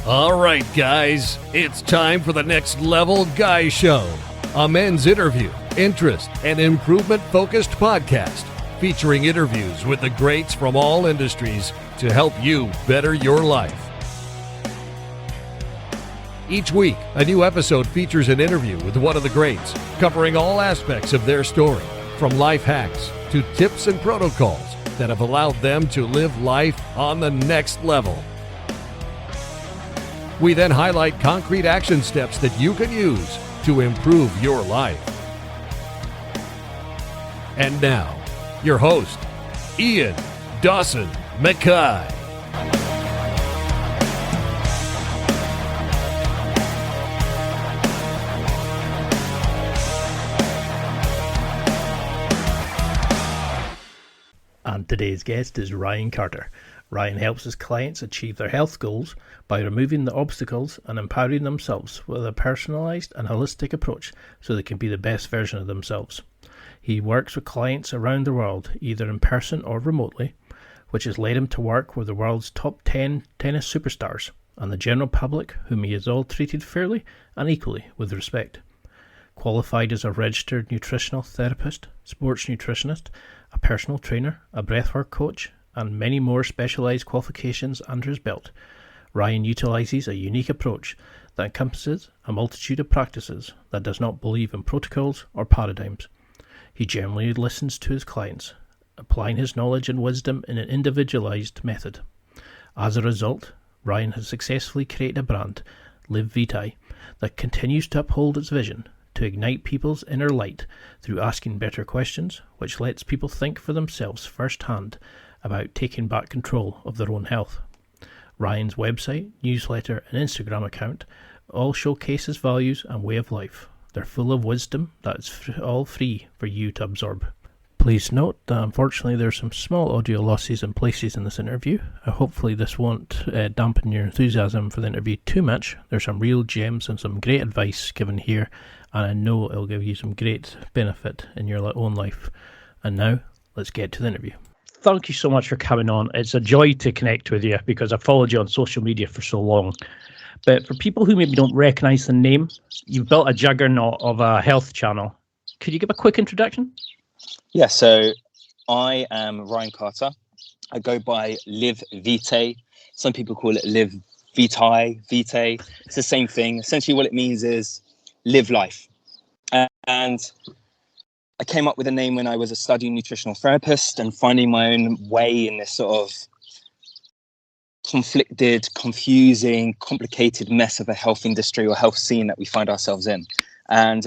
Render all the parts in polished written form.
All right, guys, it's time for the Next Level Guy Show, a men's interview, interest, and improvement-focused podcast featuring interviews with the greats from all industries to help you better your life. Each week, a new episode features an interview with one of the greats, covering all aspects of their story, from life hacks to tips and protocols that have allowed them to live life on the next level. We then highlight concrete action steps that you can use to improve your life. And now, your host, Ian Dawson Mackay. And today's guest is Ryan Carter. Ryan helps his clients achieve their health goals by removing the obstacles and empowering themselves with a personalised and holistic approach so they can be the best version of themselves. He works with clients around the world, either in person or remotely, which has led him to work with the world's top 10 tennis superstars and the general public, whom he is all treated fairly and equally with respect. Qualified as a registered nutritional therapist, sports nutritionist, a personal trainer, a breathwork coach, and many more specialised qualifications under his belt, Ryan utilises a unique approach that encompasses a multitude of practices that does not believe in protocols or paradigms. He generally listens to his clients, applying his knowledge and wisdom in an individualised method. As a result, Ryan has successfully created a brand, Live Vitae, that continues to uphold its vision to ignite people's inner light through asking better questions, which lets people think for themselves firsthand about taking back control of their own health. Ryan's website, newsletter and Instagram account all showcase his values and way of life. They're full of wisdom that's all free for you to absorb. Please note that unfortunately there's some small audio losses in places in this interview. Hopefully this won't dampen your enthusiasm for the interview too much. There's some real gems and some great advice given here, and I know it'll give you some great benefit in your own life. And now, let's get to the interview. Thank you so much for coming on. It's a joy to connect with you because I've followed you on social media for so long. But for people who maybe don't recognise the name, you've built a juggernaut of a health channel. Could you give a quick introduction? Yeah, so I am Ryan Carter. I go by Live Vitae. Some people call it Live Vitae. It's the same thing. Essentially what it means is live life. And I came up with a name when I was a studying nutritional therapist and finding my own way in this sort of conflicted, confusing, complicated mess of a health industry or health scene that we find ourselves in. And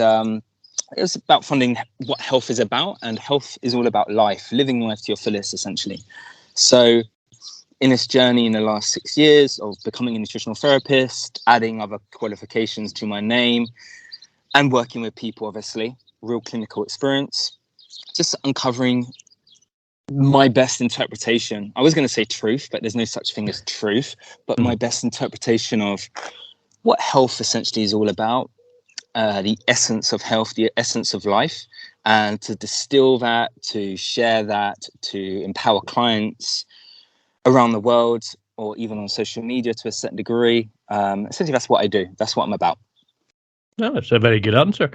it was about finding what health is about, and health is all about life, living life to your fullest, essentially. So in this journey in the last 6 years of becoming a nutritional therapist, adding other qualifications to my name, and working with people, obviously, real clinical experience, just uncovering my best interpretation. I was going to say truth, but there's no such thing as truth, but my best interpretation of what health essentially is all about, the essence of health, the essence of life, and to distill that, to share that, to empower clients around the world or even on social media to a certain degree. Essentially, that's what I do. That's what I'm about. No, that's a very good answer.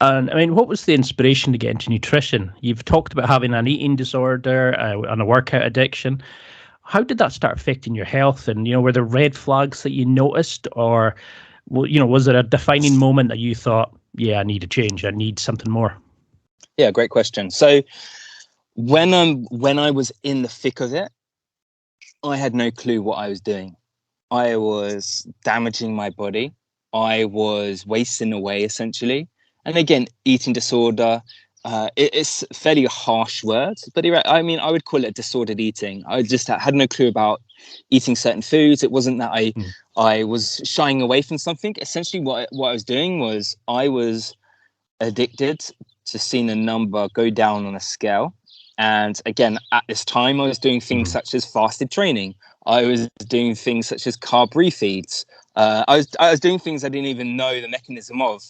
And I mean, what was the inspiration to get into nutrition? You've talked about having an eating disorder and a workout addiction. How did that start affecting your health? And, were there red flags that you noticed, or, was there a defining moment that you thought, yeah, I need a change, I need something more? Yeah, great question. So when I was in the thick of it, I had no clue what I was doing. I was damaging my body. I was wasting away, essentially. And again, eating disorder, it's a fairly harsh word, but I mean, I would call it disordered eating. I just had no clue about eating certain foods. It wasn't that I was shying away from something. Essentially, what I was doing was I was addicted to seeing a number go down on a scale. And again, at this time, I was doing things such as fasted training. I was doing things such as carb refeeds. I was doing things I didn't even know the mechanism of.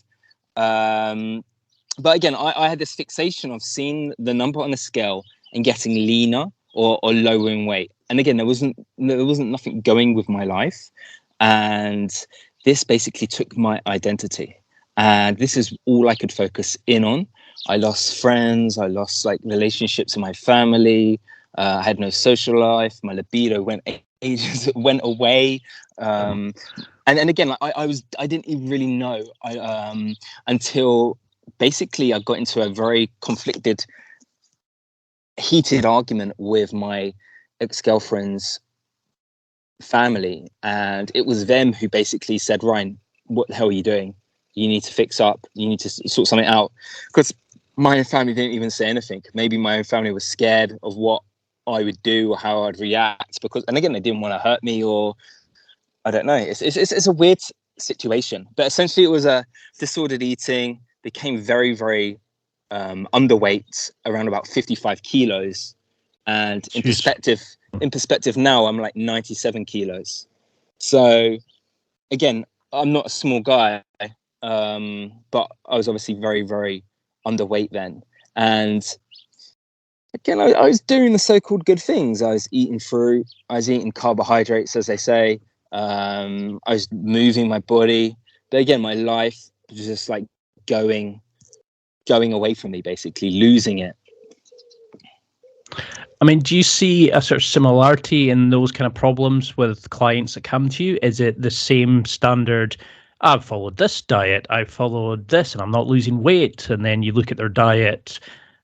But again, I had this fixation of seeing the number on the scale and getting leaner or lowering weight. And again, there wasn't nothing going with my life. And this basically took my identity. And this is all I could focus in on. I lost friends. I lost like relationships in my family. I had no social life. My libido went away. And again, like, I didn't even really know until basically I got into a very conflicted, heated argument with my ex-girlfriend's family, and it was them who basically said, Ryan, what the hell are you doing? You need to fix up. You need to sort something out. Because my own family didn't even say anything. Maybe my own family was scared of what I would do or how I'd react. And again, they didn't want to hurt me, or I don't know. It's a weird situation. But essentially, it was a disordered eating. Became very, very underweight, around about 55 kilos. And in perspective now, I'm like 97 kilos. So again, I'm not a small guy, but I was obviously very, very underweight then. And again, I was doing the so-called good things. I was eating fruit. I was eating carbohydrates, as they say. I was moving my body. But again, my life was just like going away from me, basically losing it. I mean, do you see a sort of similarity in those kind of problems with clients that come to you? Is it the same standard? I've followed this diet, I've followed this, and I'm not losing weight. And then you look at their diet,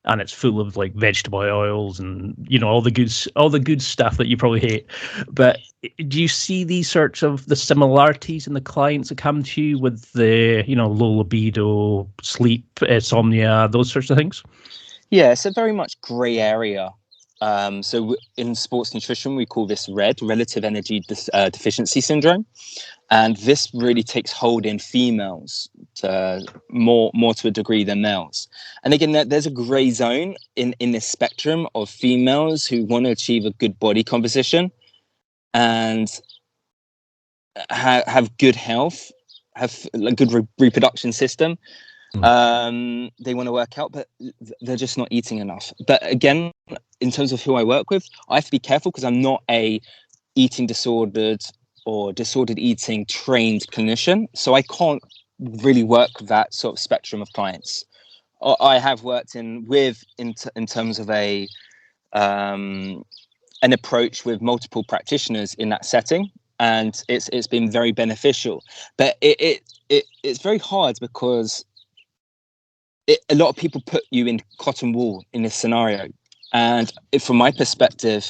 and it's full of like vegetable oils and all the good stuff that you probably hate. But do you see these sorts of the similarities in the clients that come to you with the low libido, sleep, insomnia, those sorts of things? Yeah, it's a very much grey area. So in sports nutrition, we call this RED, relative energy deficiency syndrome. And this really takes hold in females more to a degree than males. And again, there's a grey zone in this spectrum of females who want to achieve a good body composition and have good health, have a good reproduction system. They want to work out, but they're just not eating enough. But again, in terms of who I work with, I have to be careful because I'm not a eating disordered or disordered eating trained clinician. So I can't really work with that sort of spectrum of clients. I have worked in terms of an approach with multiple practitioners in that setting, and it's been very beneficial. But it's very hard because a lot of people put you in cotton wool in this scenario. And from my perspective,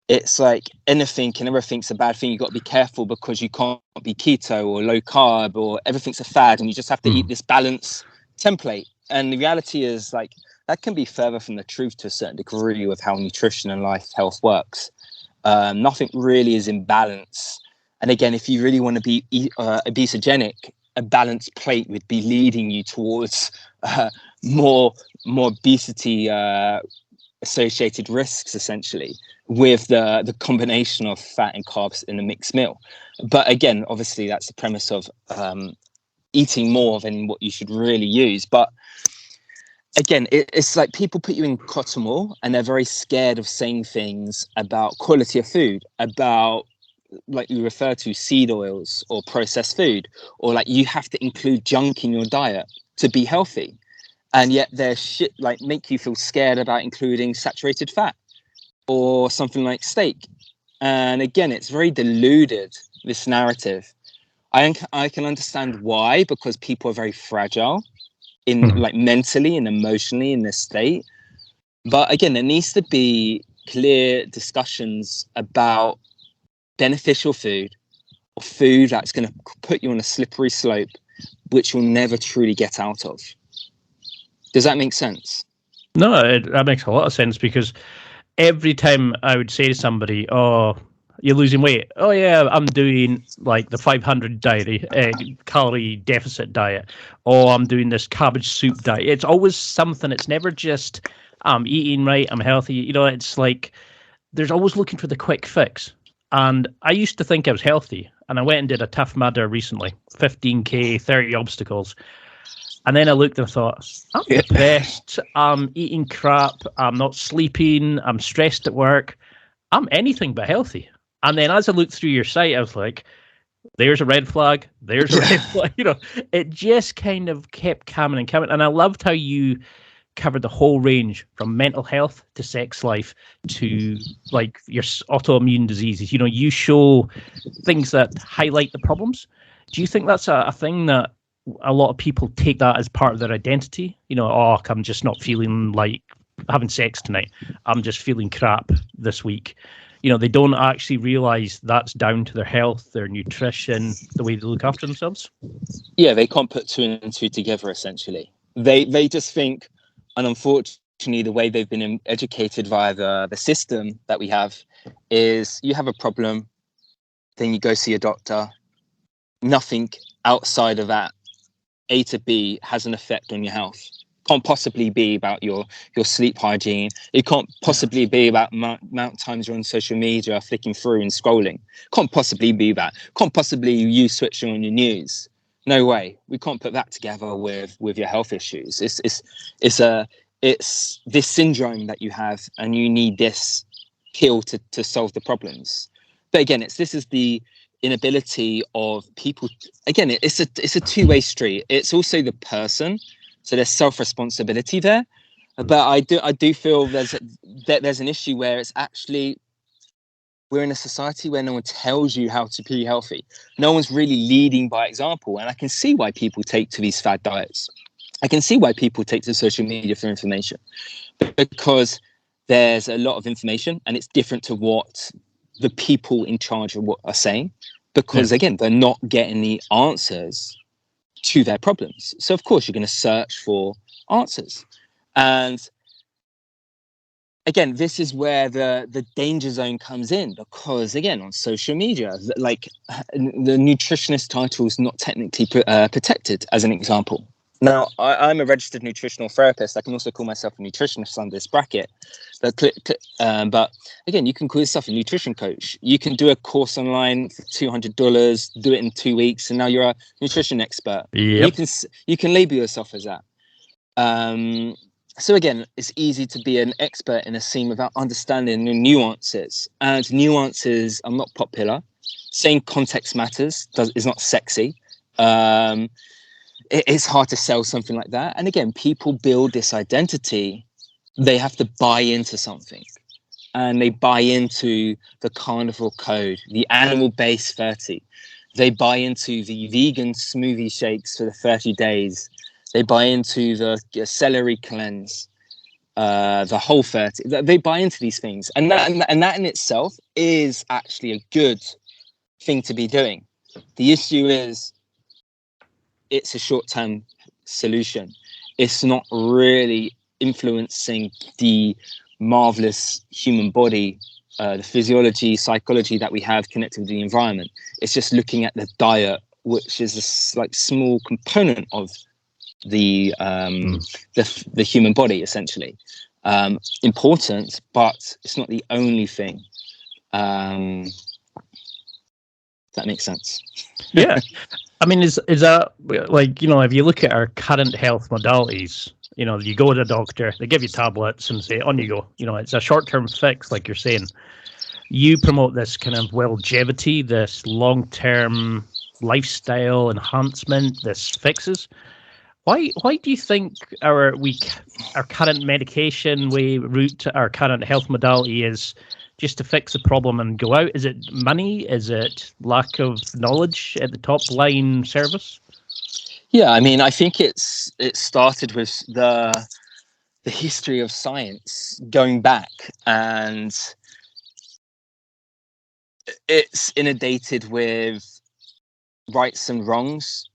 it's like anything and everything's a bad thing. You've got to be careful because you can't be keto or low carb or everything's a fad and you just have to eat this balance template. And the reality is like that can be further from the truth to a certain degree with how nutrition and health works. Nothing really is in balance. And again, if you really want to be obesogenic, a balanced plate would be leading you towards more obesity associated risks, essentially, with the combination of fat and carbs in a mixed meal. But again, obviously that's the premise of eating more than what you should really use. But again, it's like people put you in cotton wool and they're very scared of saying things about quality of food, about, like you refer to, seed oils or processed food, or like you have to include junk in your diet to be healthy. And yet they're like make you feel scared about including saturated fat or something like steak. And again, it's very diluted, this narrative. I can understand why, because people are very fragile in like mentally and emotionally in this state. But again, there needs to be clear discussions about beneficial food or food that's going to put you on a slippery slope, which you'll never truly get out of. Does that make sense? No, that makes a lot of sense, because every time I would say to somebody, "Oh, you're losing weight." "Oh yeah, I'm doing like the 500 calorie deficit diet." "Oh, I'm doing this cabbage soup diet." It's always something. It's never just I'm eating right, I'm healthy. It's like there's always looking for the quick fix. And I used to think I was healthy, and I went and did a Tough Mudder recently, 15K, 30 obstacles. And then I looked and thought, I'm depressed, I'm eating crap, I'm not sleeping, I'm stressed at work, I'm anything but healthy. And then as I looked through your site, I was like, there's a red flag, there's a red flag. It just kind of kept coming and coming. And I loved how you covered the whole range from mental health to sex life to like your autoimmune diseases. You show things that highlight the problems. Do you think that's a thing that a lot of people take that as part of their identity? I'm just not feeling like having sex tonight. I'm just feeling crap this week. They don't actually realize that's down to their health, their nutrition, the way they look after themselves. Yeah, they can't put two and two together, essentially. They just think, and unfortunately, the way they've been educated via the system that we have is you have a problem, then you go see a doctor. Nothing outside of that, A to B, has an effect on your health. Can't possibly be about your sleep hygiene. It can't possibly be about amount of times you're on social media, flicking through and scrolling. Can't possibly be that. Can't possibly you switching on your news. No way. We can't put that together with your health issues. It's this syndrome that you have, and you need this pill to solve the problems. But again, this is the inability of people. Again, it's a two-way street. It's also the person. So there's self-responsibility there, but I do feel there's an issue where it's actually we're in a society where no one tells you how to be healthy. No one's really leading by example, and I can see why people take to these fad diets. I can see why people take to social media for information, because there's a lot of information, and it's different to what the people in charge of what are saying. Because again, they're not getting the answers to their problems. So of course you're going to search for answers. And again, this is where the danger zone comes in, because again, on social media, like the nutritionist title is not technically protected, as an example. Now, I'm a registered nutritional therapist. I can also call myself a nutritionist under this bracket. But again, you can call yourself a nutrition coach. You can do a course online for $200, do it in 2 weeks, and now you're a nutrition expert. Yep. You can label yourself as that. So again, it's easy to be an expert in a scene without understanding the nuances. And nuances are not popular. Saying context matters is not sexy. It's hard to sell something like that. And again, people build this identity. They have to buy into something. And they buy into the carnivore code, the animal-based 30. They buy into the vegan smoothie shakes for the 30 days. They buy into the celery cleanse, the whole 30. They buy into these things. And that in itself is actually a good thing to be doing. The issue is it's a short-term solution. It's not really influencing the marvelous human body, the physiology, psychology that we have connected with the environment. It's just looking at the diet, which is a like small component of the human body, essentially. Important, but it's not the only thing. That makes sense. Yeah. I mean, is that like, if you look at our current health modalities, you go to the doctor, they give you tablets and say, on you go. It's a short-term fix, like you're saying. You promote this kind of longevity, this long-term lifestyle enhancement, this fixes. Why do you think our current medication route, our current health modality is just to fix the problem and go out? Is it money? Is it lack of knowledge at the top line service? Yeah, I mean, I think it started with the history of science going back, and it's inundated with rights and wrongs,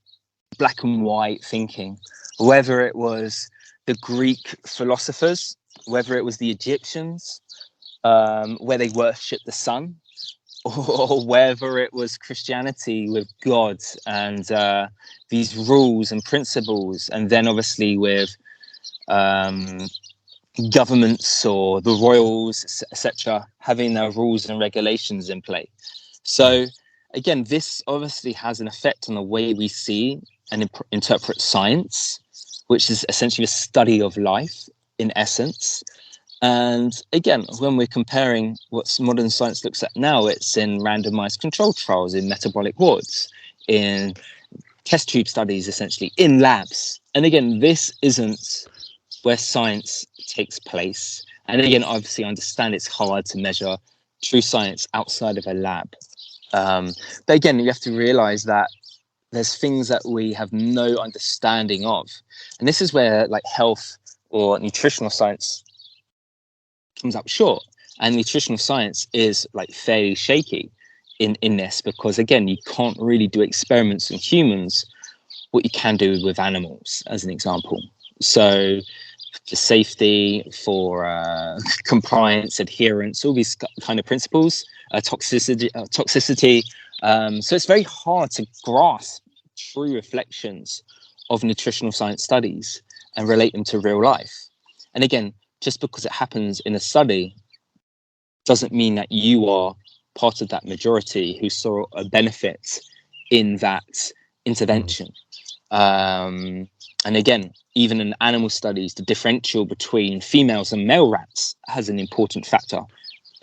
black and white thinking, whether it was the Greek philosophers, whether it was the Egyptians, where they worshipped the sun, or whether it was Christianity with God and these rules and principles, and then obviously with governments or the royals, etc., having their rules and regulations in play. So again, this obviously has an effect on the way we see and interpret science, which is essentially a study of life in essence. And again, when we're comparing what modern science looks at now, it's in randomized controlled trials, in metabolic wards, in test tube studies, essentially, in labs. And again, this isn't where science takes place. And again, obviously, I understand it's hard to measure true science outside of a lab. But again, you have to realize that there's things that we have no understanding of. And this is where like health or nutritional science comes up short. And nutritional science is like fairly shaky in this, because again, you can't really do experiments in humans what you can do with animals, as an example. So for safety, for compliance, adherence, all these kind of principles, toxicity. So it's very hard to grasp true reflections of nutritional science studies and relate them to real life. And again, just because it happens in a study doesn't mean that you are part of that majority who saw a benefit in that intervention. And again, even in animal studies, the differential between females and male rats has an important factor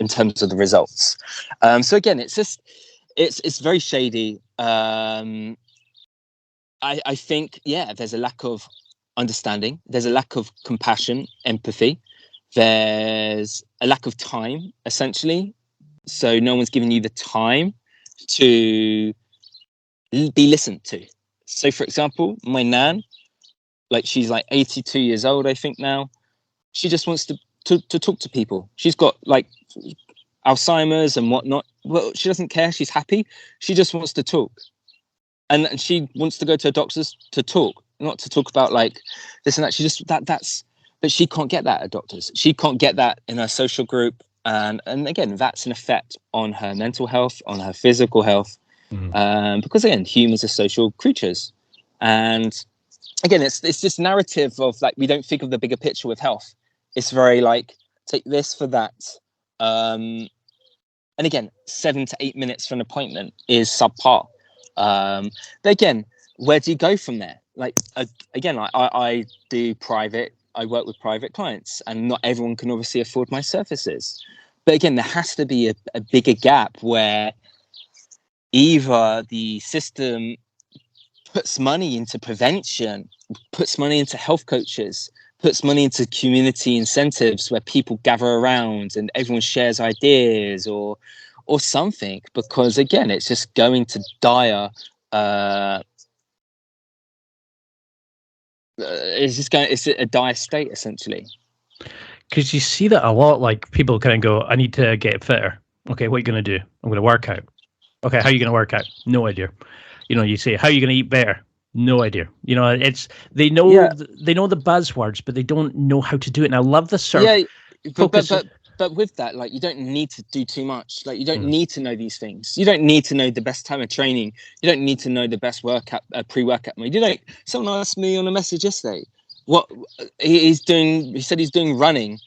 in terms of the results. So again, it's very shady. I think, there's a lack of understanding. There's a lack of compassion, empathy. There's a lack of time, essentially. So no one's giving you the time to be listened to. So, for example, my nan, like she's like 82 years old, I think now. She just wants to talk to people. She's got like Alzheimer's and whatnot. Well, she doesn't care. She's happy. She just wants to talk. And she wants to go to a doctor's to talk, not to talk about like this and that. She just but she can't get that at doctors. She can't get that in her social group. And again, that's an effect on her mental health, on her physical health. Because again, humans are social creatures. And again, it's this narrative of like, we don't think of the bigger picture with health. It's very like, take this for that. And again, 7 to 8 minutes for an appointment is subpar. But again, where do you go from there? Like, again, I do private, I work with private clients, and not everyone can obviously afford my services. But again, there has to be a bigger gap where either the system puts money into prevention, puts money into health coaches, puts money into community incentives where people gather around and everyone shares ideas or something, because again, it's just going to dire. It's a dire state, essentially. Because you see that a lot, like people kind of go, I need to get fitter. Okay, what are you going to do? I'm going to work out. Okay, how are you going to work out? No idea. You say, how are you going to eat better? No idea. They know the buzzwords, but they don't know how to do it. And I love this sort of focus. But with that, like, you don't need to do too much. Like, you don't need to know these things. You don't need to know the best time of training. You don't need to know the best workout, pre-workout mode. Someone asked me on a message yesterday what he's doing. He said he's doing running,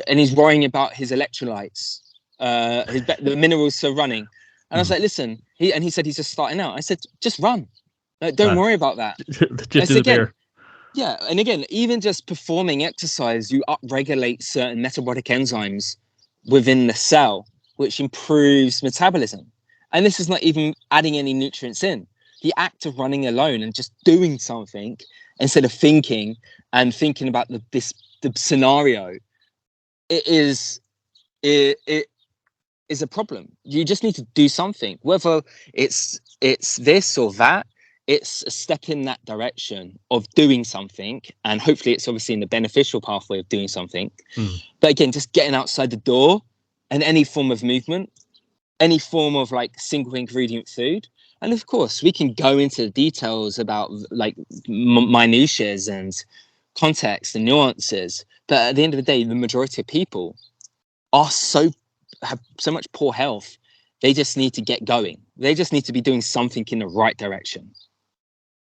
and he's worrying about his electrolytes, the minerals for running. And I was like, listen, he said he's just starting out. I said, just run. Don't worry about that. Just do the bear. Yeah, and again, even just performing exercise, you upregulate certain metabolic enzymes within the cell, which improves metabolism. And this is not even adding any nutrients in. The act of running alone and just doing something instead of thinking about the scenario, it is a problem. You just need to do something, whether it's this or that. It's a step in that direction of doing something, and hopefully it's obviously in the beneficial pathway of doing something. But again, just getting outside the door and any form of movement, any form of like single ingredient food. And of course, we can go into the details about like minutiae and context and nuances. But at the end of the day, the majority of people have so much poor health. They just need to get going. They just need to be doing something in the right direction.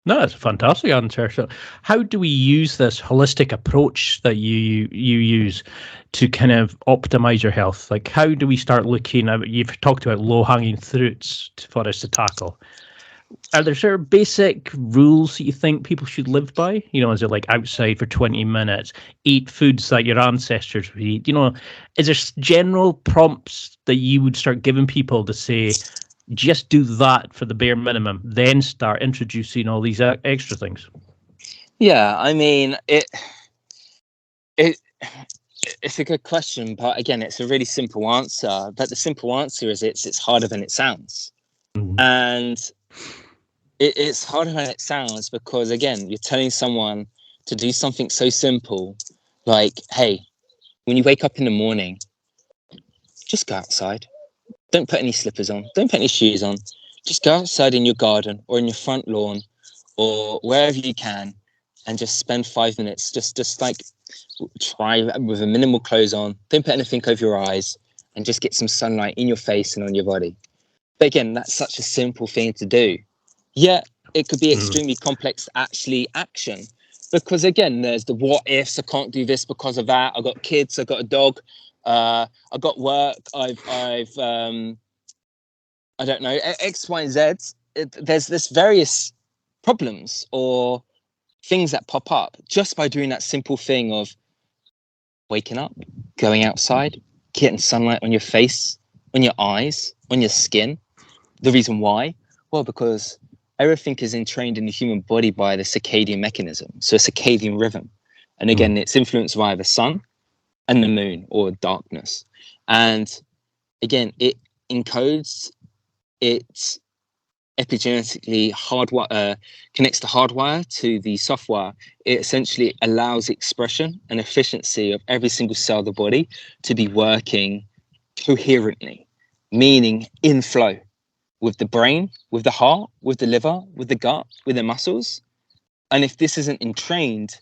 No, that's a fantastic answer. So how do we use this holistic approach that you use to kind of optimize your health? Like, how do we start looking at, you've talked about low-hanging fruits for us to tackle. are there sort of basic rules that you think people should live by? You know, is it like outside for 20 minutes, eat foods that your ancestors would eat? You know, is there general prompts that you would start giving people to say, just do that for the bare minimum, then start introducing all these extra things? Yeah, I mean, it's a good question, but again, it's a really simple answer. But the simple answer is it's harder than it sounds. Mm-hmm. And it's harder than it sounds because, again, you're telling someone to do something so simple, like, hey, when you wake up in the morning, just go outside. Don't put any slippers on. Don't put any shoes on. Just go outside in your garden or in your front lawn or wherever you can and just spend 5 minutes. Just like try with a minimal clothes on. Don't put anything over your eyes and just get some sunlight in your face and on your body. But again, that's such a simple thing to do. Yeah, it could be extremely complex to actually action because, again, there's the what ifs. I can't do this because of that. I've got kids. I've got a dog. I've got work. I've I don't know, X, Y, and Z. There's this various problems or things that pop up just by doing that simple thing of waking up, going outside, getting sunlight on your face, on your eyes, on your skin. The reason why? Well, because everything is entrained in the human body by the circadian mechanism, so a circadian rhythm. And again, it's influenced by the sun and the moon or darkness. And again, it encodes, it epigenetically connects the hardwire to the software. It essentially allows expression and efficiency of every single cell of the body to be working coherently, meaning in flow with the brain, with the heart, with the liver, with the gut, with the muscles. And if this isn't entrained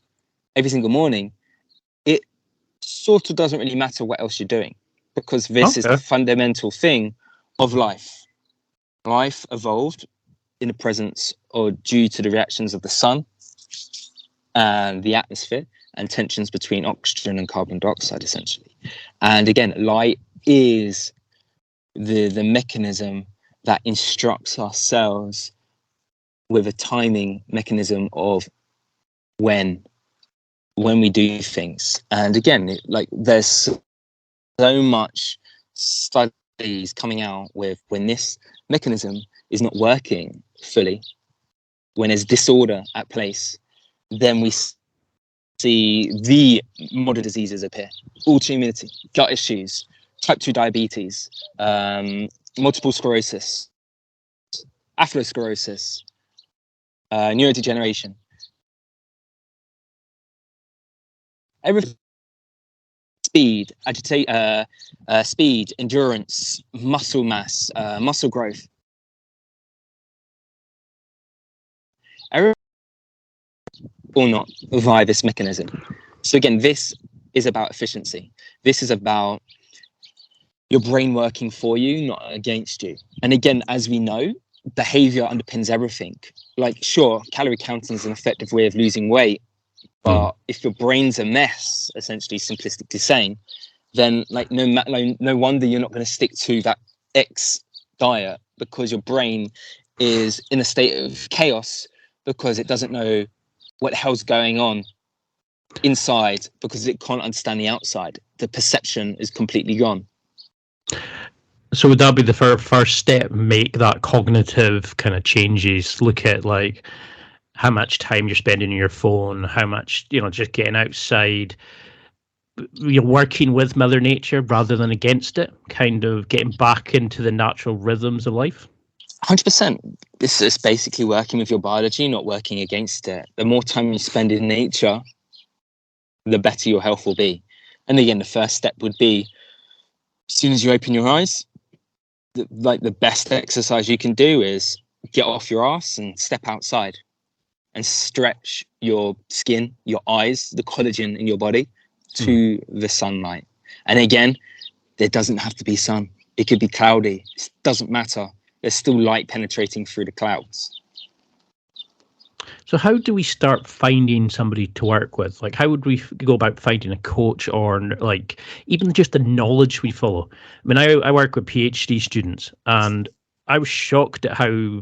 every single morning, it sort of doesn't really matter what else you're doing, because this is the fundamental thing of life. Life evolved in the presence or due to the reactions of the sun and the atmosphere and tensions between oxygen and carbon dioxide, essentially. And again, light is the mechanism that instructs our cells with a timing mechanism of when we do things. And again, there's so much studies coming out with when this mechanism is not working fully, when there's disorder at place, then we see the modern diseases appear: autoimmunity, gut issues, type 2 diabetes, multiple sclerosis, atherosclerosis, neurodegeneration. Everything. Speed, speed, endurance, muscle mass, muscle growth. Everyone will not via this mechanism. So again, this is about efficiency. This is about your brain working for you, not against you. And again, as we know, behavior underpins everything. Like, sure, calorie counting is an effective way of losing weight, but if your brain's a mess, essentially, simplistically saying, then no wonder you're not going to stick to that X diet, because your brain is in a state of chaos because it doesn't know what the hell's going on inside, because it can't understand the outside. The perception is completely gone. So would that be the first step? Make that cognitive kind of changes. Look at like how much time you're spending on your phone, how much, just getting outside, you're working with Mother Nature rather than against it, kind of getting back into the natural rhythms of life. 100%. This is basically working with your biology, not working against it. The more time you spend in nature, the better your health will be. And again, the first step would be, as soon as you open your eyes, the best exercise you can do is get off your ass and step outside and stretch your skin, your eyes, the collagen in your body to the sunlight. And again, there doesn't have to be sun. It could be cloudy. It doesn't matter. There's still light penetrating through the clouds. So how do we start finding somebody to work with? Like, how would we go about finding a coach, or like even just the knowledge we follow? I mean, I work with PhD students, and I was shocked at how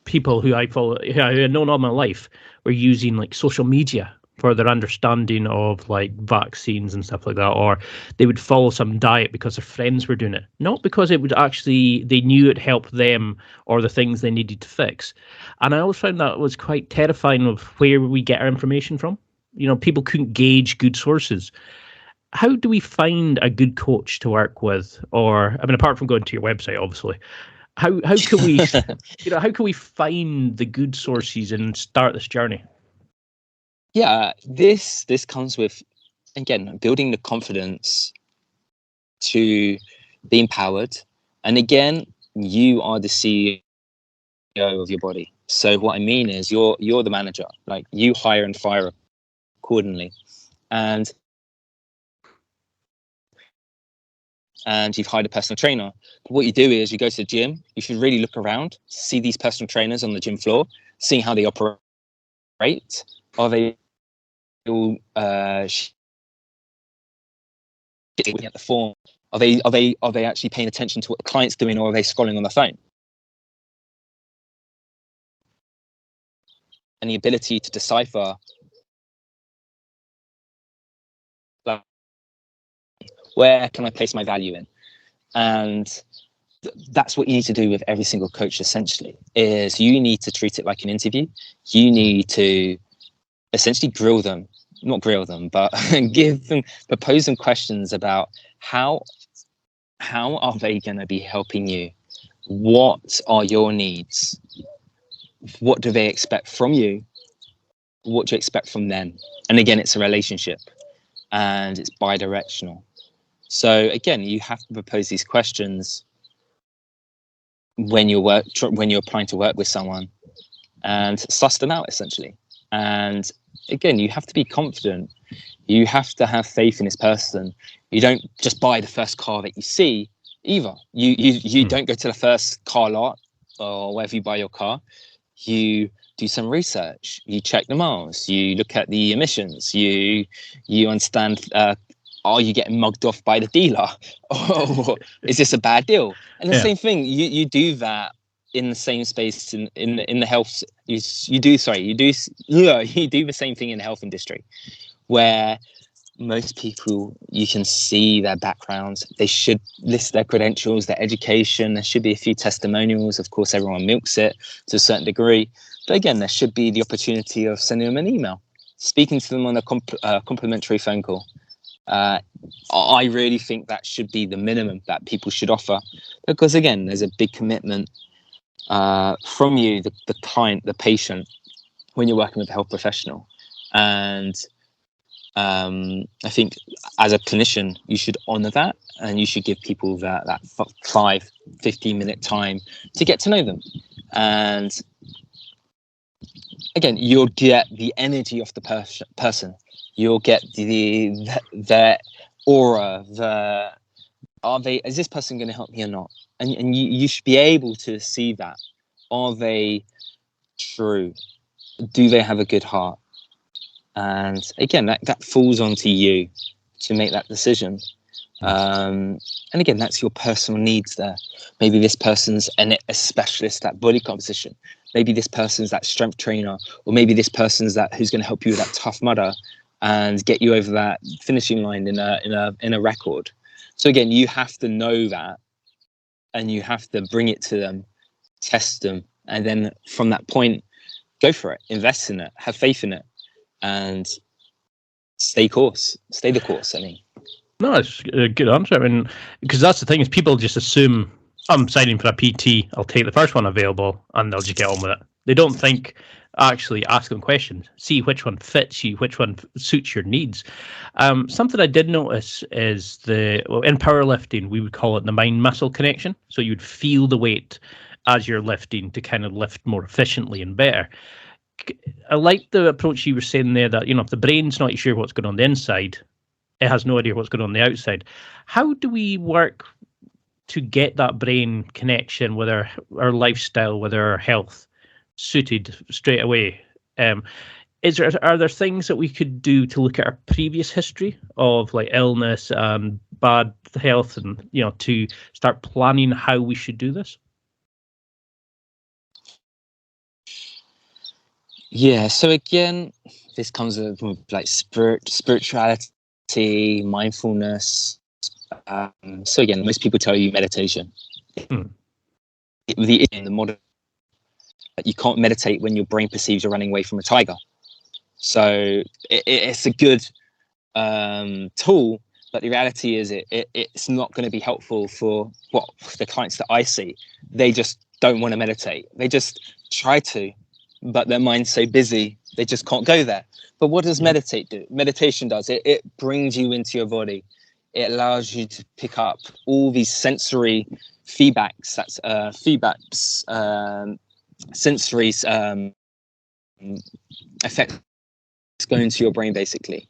people who I follow, who I know all my life, were using like social media for their understanding of like vaccines and stuff like that, or they would follow some diet because their friends were doing it, not because it would actually, they knew it helped them or the things they needed to fix. And I always found that was quite terrifying of where we get our information from. You know, people couldn't gauge good sources. How do we find a good coach to work with? Or, I mean, apart from going to your website, obviously, how can we, how can we find the good sources and start this journey? Yeah, this comes with, again, building the confidence to be empowered. And again, you are the CEO of your body. So what I mean is you're the manager. Like, you hire and fire accordingly. And you've hired a personal trainer. But what you do is you go to the gym. You should really look around, see these personal trainers on the gym floor, seeing how they operate. Are they all looking at the form? Are they actually paying attention to what the client's doing, or are they scrolling on the phone? And the ability to decipher, like, where can I place my value in? And that's what you need to do with every single coach, essentially, is you need to treat it like an interview. You need to essentially not grill them, but propose them questions about how are they going to be helping you? What are your needs? What do they expect from you? What do you expect from them? And again, it's a relationship, and it's bi-directional. So again, you have to propose these questions when you're applying to work with someone, and suss them out, essentially. And again, you have to be confident. You have to have faith in this person. You don't just buy the first car that you see either. You don't go to the first car lot or wherever you buy your car. You do some research. You check the miles. You look at the emissions. You understand, are you getting mugged off by the dealer? Or is this a bad deal? And the same thing, you do that in the same space in the health. You do the same thing in the health industry, where most people, you can see their backgrounds. They should list their credentials, their education. There should be a few testimonials. Of course, everyone milks it to a certain degree. But again, there should be the opportunity of sending them an email, speaking to them on a complimentary phone call. I really think that should be the minimum that people should offer, because again, there's a big commitment from you, the client, the patient, when you're working with a health professional. And I think as a clinician, you should honor that, and you should give people that 5-15 minute time to get to know them. And again, you'll get the energy of the person. You'll get their aura. Is this person going to help me or not? And you should be able to see that. Are they true? Do they have a good heart? And again, that falls onto you to make that decision. And again, that's your personal needs there. Maybe this person's a specialist at body composition. Maybe this person's that strength trainer, or maybe this person's who's going to help you with that Tough Mudder and get you over that finishing line in a record. So again, you have to know that, and you have to bring it to them, test them, and then from that point, go for it, invest in it, have faith in it, and stay the course. I mean, no, it's a good answer. I mean, because that's the thing, is people just assume, I'm signing for a PT, I'll take the first one available, and they'll just get on with it. They don't think, actually ask them questions, see which one fits you, which one suits your needs. Something I did notice is in powerlifting, we would call it the mind-muscle connection. So you would feel the weight as you're lifting to kind of lift more efficiently and better. I like the approach you were saying there, that, if the brain's not sure what's going on the inside, it has no idea what's going on the outside. How do we work to get that brain connection with our lifestyle, with our health suited straight away? Are there things that we could do to look at our previous history of like illness and bad health, and to start planning how we should do this? Yeah. So again, this comes with like spirituality, mindfulness. So again, most people tell you meditation. Hmm. The modern, you can't meditate when your brain perceives you're running away from a tiger. So it's a good tool, but the reality is it's not going to be helpful for what the clients that I see. They just don't want to meditate. They just try to, but their mind's so busy they just can't go there. But what does meditate do? Meditation does it brings you into your body. It allows you to pick up all these sensory feedbacks. Sensory effects go into your brain, basically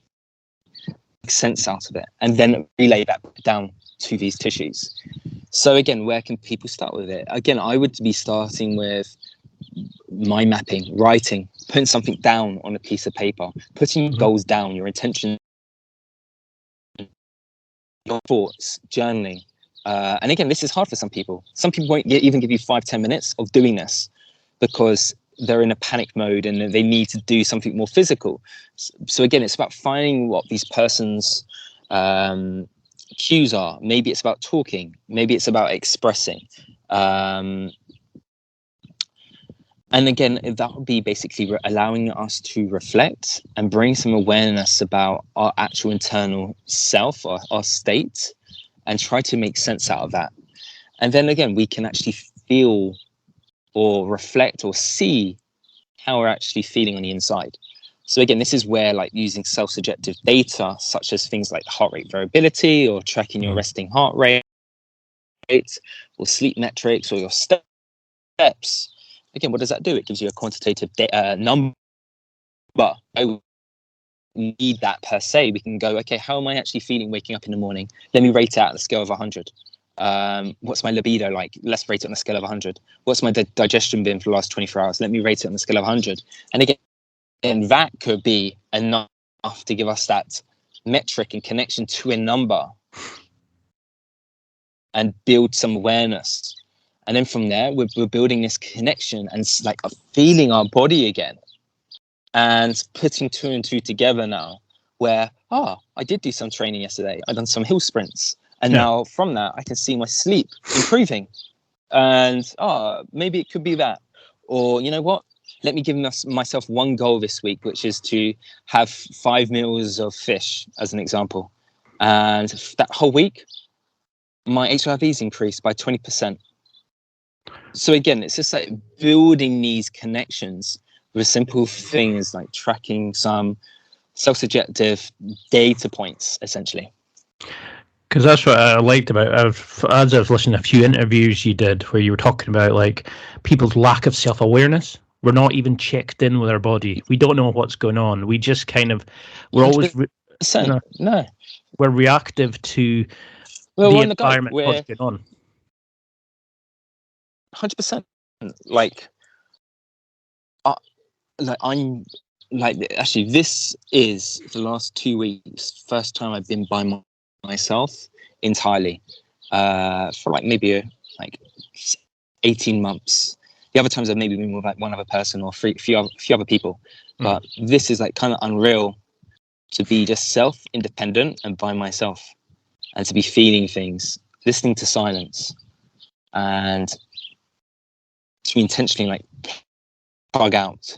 make sense out of it, and then relay that down to these tissues. So again, where can people start with it? Again, I would be starting with mind mapping, writing, putting something down on a piece of paper, putting goals down, your intention, your thoughts, journaling. And again, this is hard for some people. Some people won't even give you 5-10 minutes of doing this because they're in a panic mode and they need to do something more physical. So again, it's about finding what these person's cues are. Maybe it's about talking. Maybe it's about expressing. And again, that would be basically allowing us to reflect and bring some awareness about our actual internal self, our state, and try to make sense out of that. And then again, we can actually feel or reflect or see how we're actually feeling on the inside. So again, this is where like using self-subjective data, such as things like heart rate variability or tracking your resting heart rate or sleep metrics or your steps. Again, what does that do? It gives you a quantitative number. I need that per se. We can go, okay, how am I actually feeling waking up in the morning? Let me rate it out on a scale of 100. What's my libido like? Let's rate it on a scale of 100. What's my digestion been for the last 24 hours? Let me rate it on a scale of 100. And again, that could be enough to give us that metric and connection to a number and build some awareness. And then from there, we're building this connection and like feeling our body again and putting 2 and 2 together now where, I did do some training yesterday. I've done some hill sprints. And now from that, I can see my sleep improving. And maybe it could be that. Or you know what? Let me give myself one goal this week, which is to have 5 meals of fish, as an example. And that whole week, my HRVs increased by 20%. So again, it's just like building these connections with simple things like tracking some self-subjective data points, essentially. Because that's what I liked about as I've listened to a few interviews you did where you were talking about like people's lack of self-awareness. We're not even checked in with our body. We don't know what's going on. We just kind of, we're always, no, we're reactive to the environment, what's going on. 100%. Like I'm like, actually, this is the last 2 weeks, first time I've been by myself entirely for like maybe 18 months. The other times I've maybe been with like one other person or a few other people, but this is like kind of unreal to be just self-independent and by myself and to be feeling things, listening to silence, and to intentionally like plug out.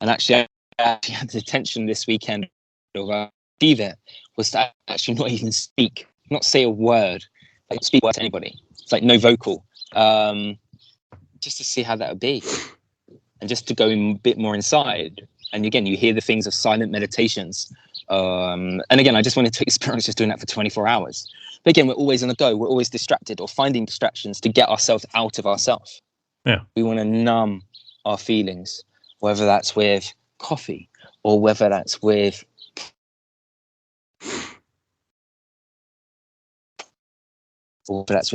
And actually I had the intention this weekend of achieve it was to actually not even speak, not say a word, like speak a word to anybody. It's like no vocal, just to see how that would be, and just to go a bit more inside. And again, you hear the things of silent meditations. And again, I just wanted to experience just doing that for 24 hours. But again, we're always on the go. We're always distracted or finding distractions to get ourselves out of ourselves. Yeah. We want to numb our feelings, whether that's with coffee or whether that's with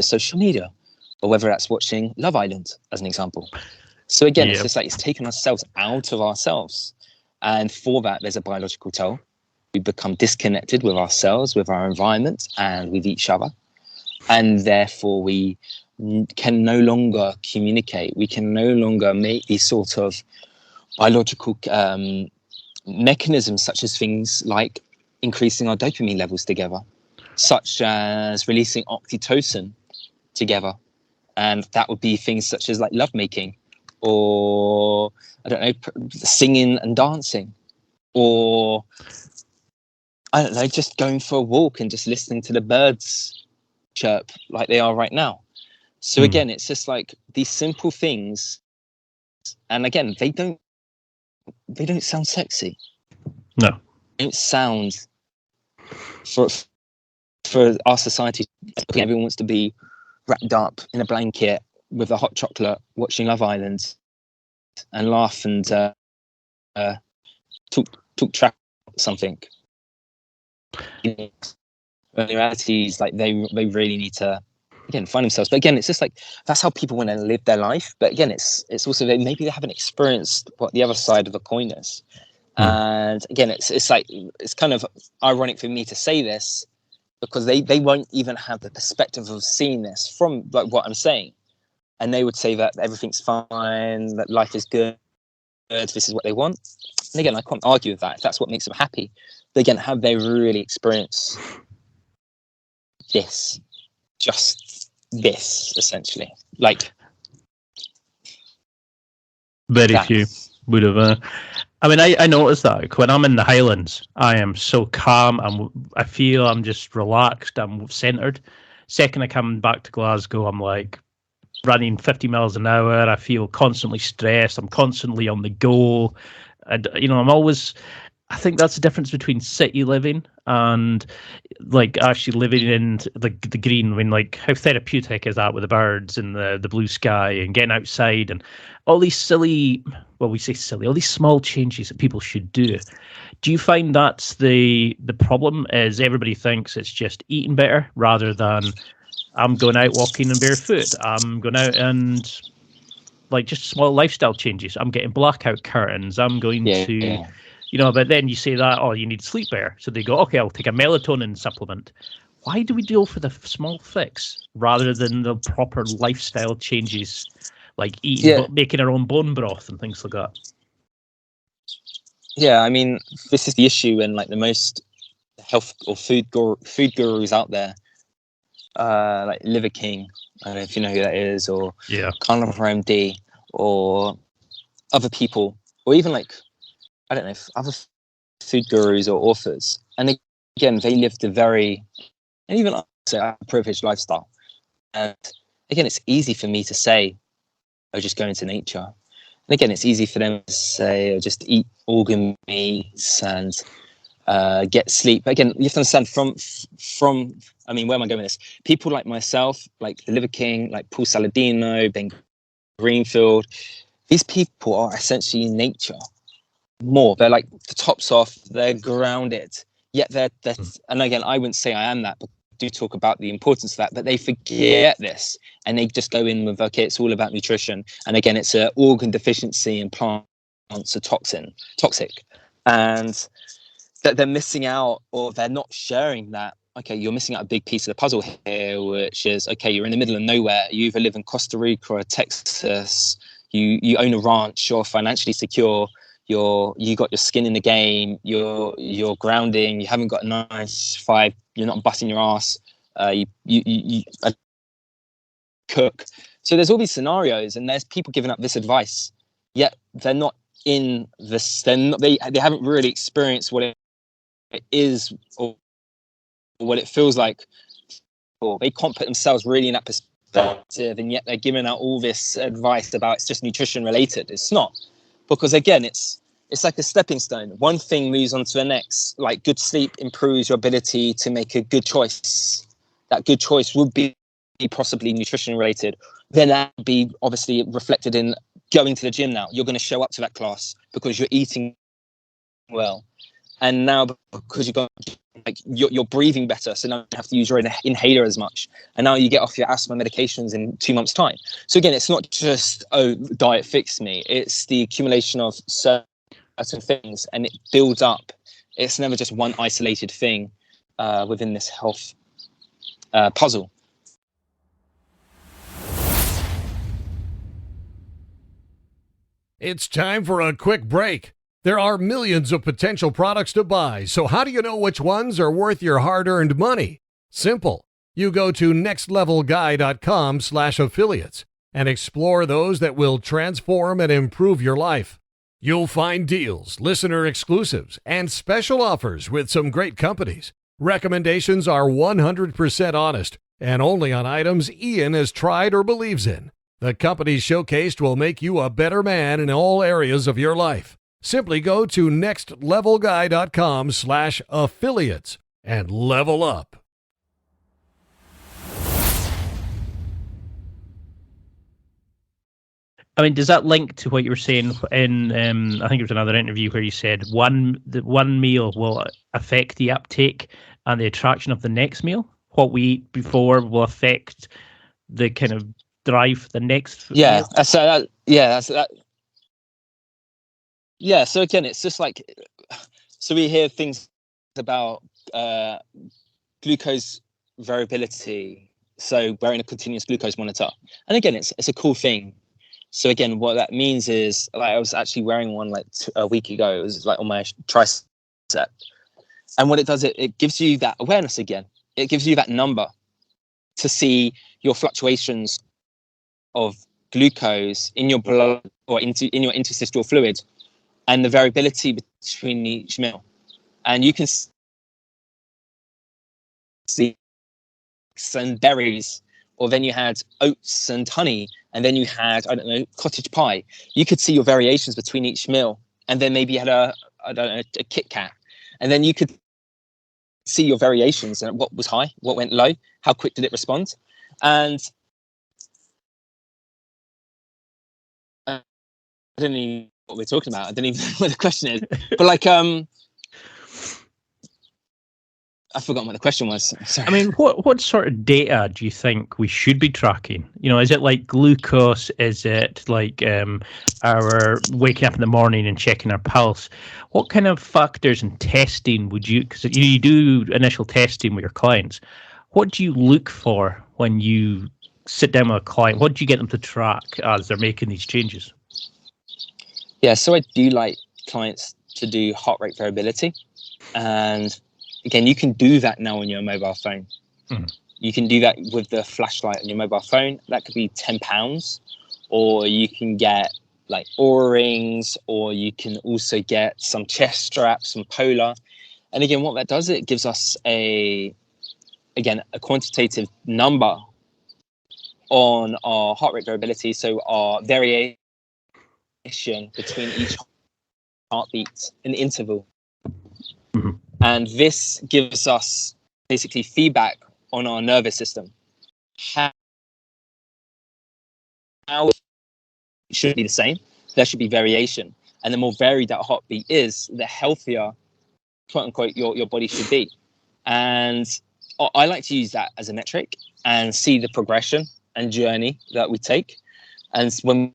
social media, or whether that's watching Love Island, as an example. So again, it's just like it's taking ourselves out of ourselves. And for that, there's a biological toll. We become disconnected with ourselves, with our environment, and with each other. And therefore, we can no longer communicate. We can no longer make these sort of biological mechanisms, such as things like increasing our dopamine levels together, such as releasing oxytocin together. And that would be things such as like lovemaking, or I don't know, singing and dancing, or I don't know, just going for a walk and just listening to the birds chirp like they are right now. So again, it's just like these simple things, and again, they don't sound sexy. No, they don't sound for our society. Everyone wants to be wrapped up in a blanket with a hot chocolate, watching Love Island, and laugh and talk trash or something. In reality, is like they really need to again find themselves. But again, it's just like that's how people want to live their life. But again, it's also that maybe they haven't experienced what the other side of a coin is. And again, it's like it's kind of ironic for me to say this, because they won't even have the perspective of seeing this from like what I'm saying, and they would say that everything's fine, that life is good, this is what they want. And again, I can't argue with that if that's what makes them happy. But again, have they really experienced this? Just this, essentially. Like very few would have. I mean, I noticed that like, when I'm in the Highlands, I am so calm. I feel I'm just relaxed. I'm centered. Second I come back to Glasgow, I'm like running 50 miles an hour. I feel constantly stressed. I'm constantly on the go. And, I'm always... I think that's the difference between city living and like actually living in the green. I mean, like how therapeutic is that with the birds and the blue sky and getting outside and all these silly, well, we say silly, all these small changes that people should do. Do you find that's the problem? Is everybody thinks it's just eating better rather than I'm going out walking in barefoot. I'm going out and like just small lifestyle changes. I'm getting blackout curtains. I'm going to... But then you say that, you need sleep better. So they go, okay, I'll take a melatonin supplement. Why do we deal for the small fix rather than the proper lifestyle changes, like eating, making our own bone broth and things like that? Yeah, I mean, this is the issue, and like the most health or food gurus out there, like Liver King, I don't know if you know who that is, or Carnivore MD, or other people, or even like, I don't know, if other food gurus or authors. And again, they lived and even I say a privileged lifestyle. And again, it's easy for me to say, just go into nature. And again, it's easy for them to say, just eat organ meats and get sleep. But again, you have to understand from, I mean, where am I going with this? People like myself, like the Liver King, like Paul Saladino, Ben Greenfield, these people are essentially in nature. More, they're like the tops off, they're grounded, yet they're and again, I wouldn't say I am that, but I do talk about the importance of that, but they forget this and they just go in with, okay, it's all about nutrition, and again, it's an organ deficiency and plants are toxic, and that they're missing out, or they're not sharing that. Okay, you're missing out a big piece of the puzzle here, which is, okay, you're in the middle of nowhere, you either live in Costa Rica or Texas, you own a ranch, you're financially secure, you got your skin in the game, you're grounding, you haven't got a 9 to 5, you're not busting your ass, you cook. So there's all these scenarios, and there's people giving up this advice, yet they're not in this. They haven't really experienced what it is or what it feels like, or they can't put themselves really in that perspective, and yet they're giving out all this advice about it's just nutrition related. It's not. Because again, it's like a stepping stone. One thing moves on to the next. Like good sleep improves your ability to make a good choice. That good choice would be possibly nutrition related. Then that would be obviously reflected in going to the gym now. You're going to show up to that class because you're eating well. And now because you're breathing better, so now you don't have to use your inhaler as much. And now you get off your asthma medications in 2 months' time. So again, it's not just, diet fixed me. It's the accumulation of certain things, and it builds up. It's never just one isolated thing within this health puzzle. It's time for a quick break. There are millions of potential products to buy, so how do you know which ones are worth your hard-earned money? Simple. You go to nextlevelguy.com/affiliates and explore those that will transform and improve your life. You'll find deals, listener exclusives, and special offers with some great companies. Recommendations are 100% honest and only on items Ian has tried or believes in. The companies showcased will make you a better man in all areas of your life. Simply go to nextlevelguy.com/affiliates and level up. I mean, does that link to what you were saying in, I think it was another interview where you said one meal will affect the uptake and the attraction of the next meal? What we eat before will affect the kind of drive for the next meal? That's that. Yeah, so again, it's just like, so we hear things about glucose variability, so wearing a continuous glucose monitor. And again, it's a cool thing. So again, what that means is, like, I was actually wearing one like a week ago. It was like on my tricep. And what it does, it gives you that awareness again. It gives you that number to see your fluctuations of glucose in your blood or in your interstitial fluid, and the variability between each meal. And you can see some berries, or then you had oats and honey, and then you had, I don't know, cottage pie. You could see your variations between each meal. And then maybe you had a Kit Kat. And then you could see your variations and what was high, what went low, how quick did it respond. And I don't know what we're talking about. I don't even know what the question is. But like, I've forgotten what the question was. Sorry. I mean, what sort of data do you think we should be tracking? You know, is it like glucose? Is it like our waking up in the morning and checking our pulse? What kind of factors and testing would you, because you do initial testing with your clients, what do you look for when you sit down with a client? What do you get them to track as they're making these changes? Yeah, so I do like clients to do heart rate variability. And again, you can do that now on your mobile phone. Mm-hmm. You can do that with the flashlight on your mobile phone. That could be £10, or you can get like Oura rings, or you can also get some chest straps, some Polar. And again, what that does, it gives us a quantitative number on our heart rate variability. So our variation between each heartbeat in the interval. Mm-hmm. And this gives us basically feedback on our nervous system. How it should be the same. There should be variation. And the more varied that heartbeat is, the healthier, quote unquote, your body should be. And I like to use that as a metric and see the progression and journey that we take. And when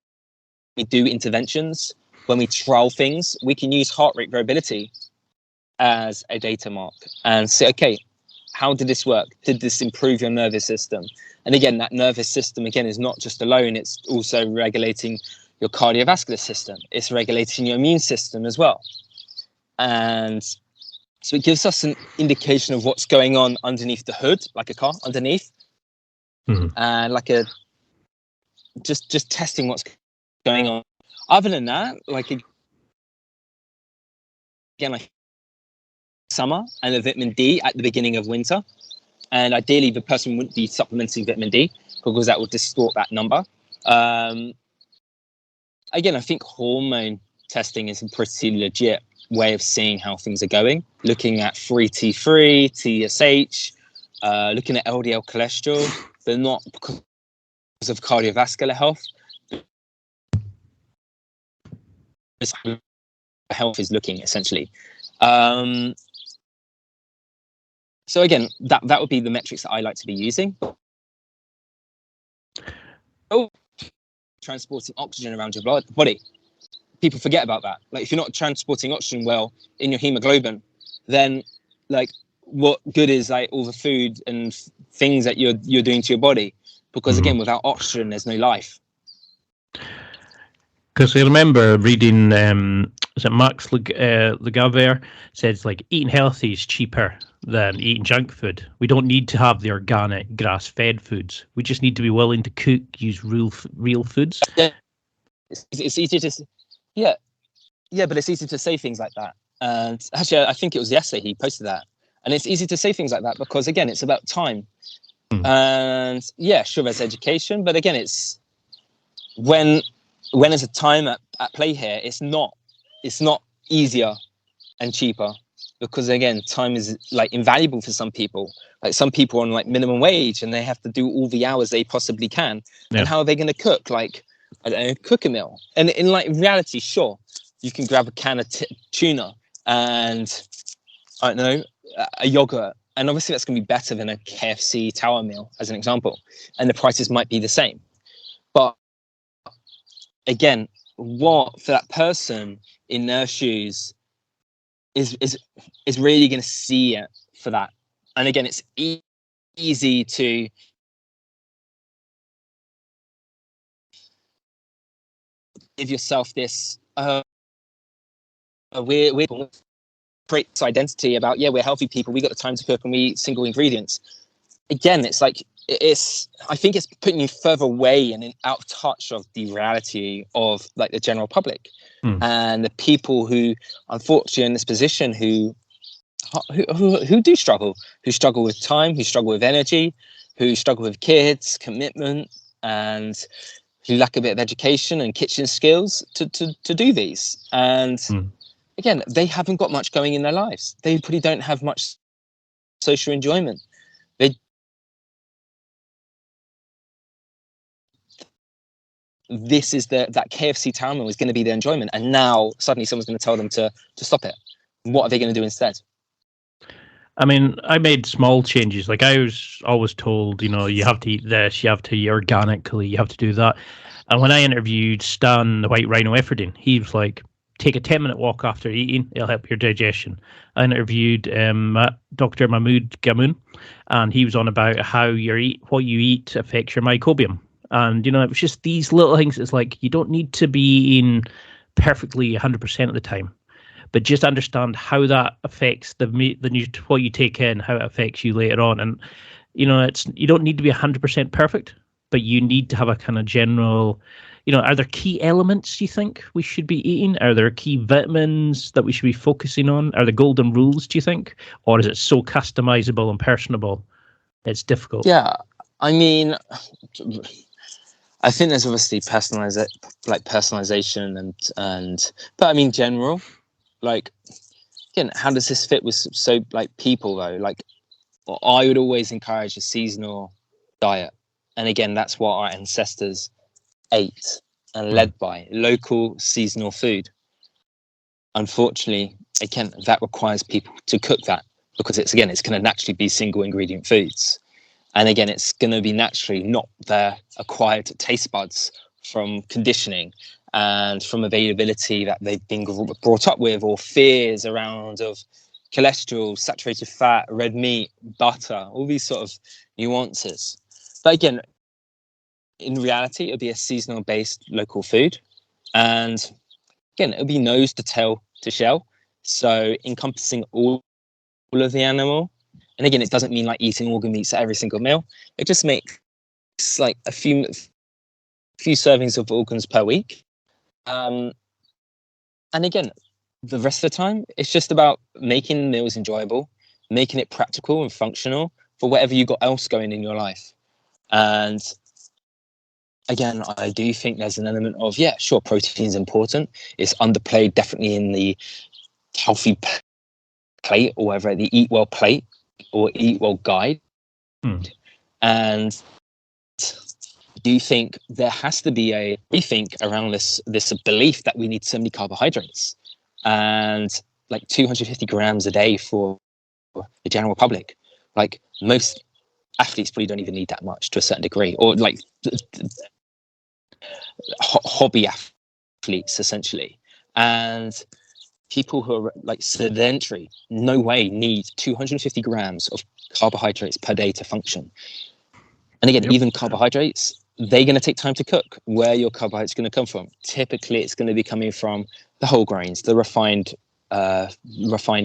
we do interventions, when we trial things, we can use heart rate variability as a data mark and say, okay, how did this work? Did this improve your nervous system? And again, that nervous system, again, is not just alone. It's also regulating your cardiovascular system. It's regulating your immune system as well. And so it gives us an indication of what's going on underneath the hood, like a car underneath. Mm-hmm. And like just testing what's going on. Other than that, like, again, like summer and the vitamin D at the beginning of winter. And ideally, the person wouldn't be supplementing vitamin D because that would distort that number. Again, I think hormone testing is a pretty legit way of seeing how things are going. Looking at free T3, TSH, looking at LDL cholesterol, but not because of cardiovascular health. Health is looking essentially. So again, that would be the metrics that I like to be using. Oh, transporting oxygen around your body. People forget about that. Like, if you're not transporting oxygen well in your hemoglobin, then like, what good is like all the food and things that you're doing to your body? Because again, without oxygen, there's no life. Because I remember reading, is it Max Lagavere says, like, eating healthy is cheaper than eating junk food. We don't need to have the organic, grass-fed foods. We just need to be willing to cook, use real foods. Yeah, it's easy to, yeah, but it's easy to say things like that. And actually, I think it was yesterday he posted that. And it's easy to say things like that because, again, it's about time. And yeah, sure, there's education, but again, it's when there's a time at play here, it's not easier and cheaper, because again, time is like invaluable for some people. Like some people are on like minimum wage and they have to do all the hours they possibly can. Yeah. And how are they going to cook? Like, I don't know, cook a meal. And in like reality, sure, you can grab a can of tuna and I don't know, a yogurt. And obviously that's going to be better than a KFC tower meal, as an example. And the prices might be the same. But again, what for that person in their shoes is really going to see it for that. And again, it's easy to give yourself this we're create this identity about, yeah, we're healthy people, we got the time to cook and we eat single ingredients. Again, it's like I think it's putting you further away and out of touch of the reality of like the general public and the people who unfortunately are in this position who do struggle with time, who struggle with energy, who struggle with kids, commitment, and who lack a bit of education and kitchen skills to do these. And again, they haven't got much going in their lives. They probably don't have much social enjoyment. This is that KFC tower meal is going to be their enjoyment, and now suddenly someone's going to tell them to stop it. What are they going to do instead? I mean, I made small changes. Like I was always told, you know, you have to eat this, you have to eat organically, you have to do that. And when I interviewed Stan, the White Rhino Efferding, he was like, take a 10-minute walk after eating, it'll help your digestion. I interviewed Dr. Mahmoud Gamoun, and he was on about how what you eat affects your microbiome. And, you know, it was just these little things. It's like, you don't need to be eating perfectly 100% of the time, but just understand how that affects what you take in, how it affects you later on. And, you know, you don't need to be 100% perfect, but you need to have a kind of general, you know, are there key elements you think we should be eating? Are there key vitamins that we should be focusing on? Are the golden rules, do you think? Or is it so customizable and personable, it's difficult? Yeah, I mean, I think there's obviously personalization and but I mean general, like, again, how does this fit with so like people though? Like, I would always encourage a seasonal diet, and again, that's what our ancestors ate and led by local seasonal food. Unfortunately, again, that requires people to cook that, because it's going to naturally be single ingredient foods. And again, it's going to be naturally not their acquired taste buds from conditioning and from availability that they've been brought up with, or fears around of cholesterol, saturated fat, red meat, butter, all these sort of nuances. But again, in reality, it'll be a seasonal based local food. And again, it'll be nose to tail to shell. So encompassing all of the animal. And again, it doesn't mean like eating organ meats at every single meal. It just makes like a few servings of organs per week. And again, the rest of the time, it's just about making meals enjoyable, making it practical and functional for whatever you got else going in your life. And again, I do think there's an element of, yeah, sure, protein is important. It's underplayed definitely in the healthy plate, or whether the eat well plate or eat well guide. And do you think there has to be a rethink around this belief that we need so many carbohydrates and like 250 grams a day for the general public? Like, most athletes probably don't even need that much to a certain degree, or like hobby athletes essentially. And people who are like sedentary, no way need 250 grams of carbohydrates per day to function. And again, even carbohydrates, they're going to take time to cook. Where your carbohydrates going to come from? Typically, it's going to be coming from the whole grains, the refined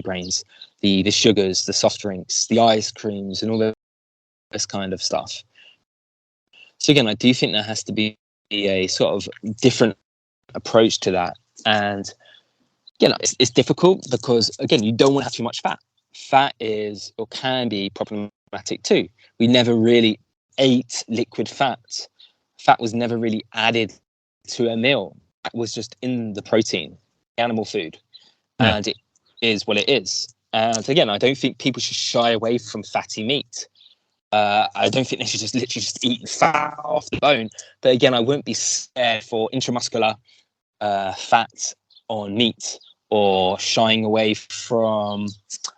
grains, the sugars, the soft drinks, the ice creams, and all this kind of stuff. So again, I do think there has to be a sort of different approach to that. And again, it's difficult because, again, you don't want to have too much fat. Fat is, or can be, problematic too. We never really ate liquid fat. Fat was never really added to a meal. It was just in the protein, animal food. Yeah. And it is what it is. And again, I don't think people should shy away from fatty meat. I don't think they should just literally just eat fat off the bone. But again, I wouldn't be scared for intramuscular fat on meat, or shying away from,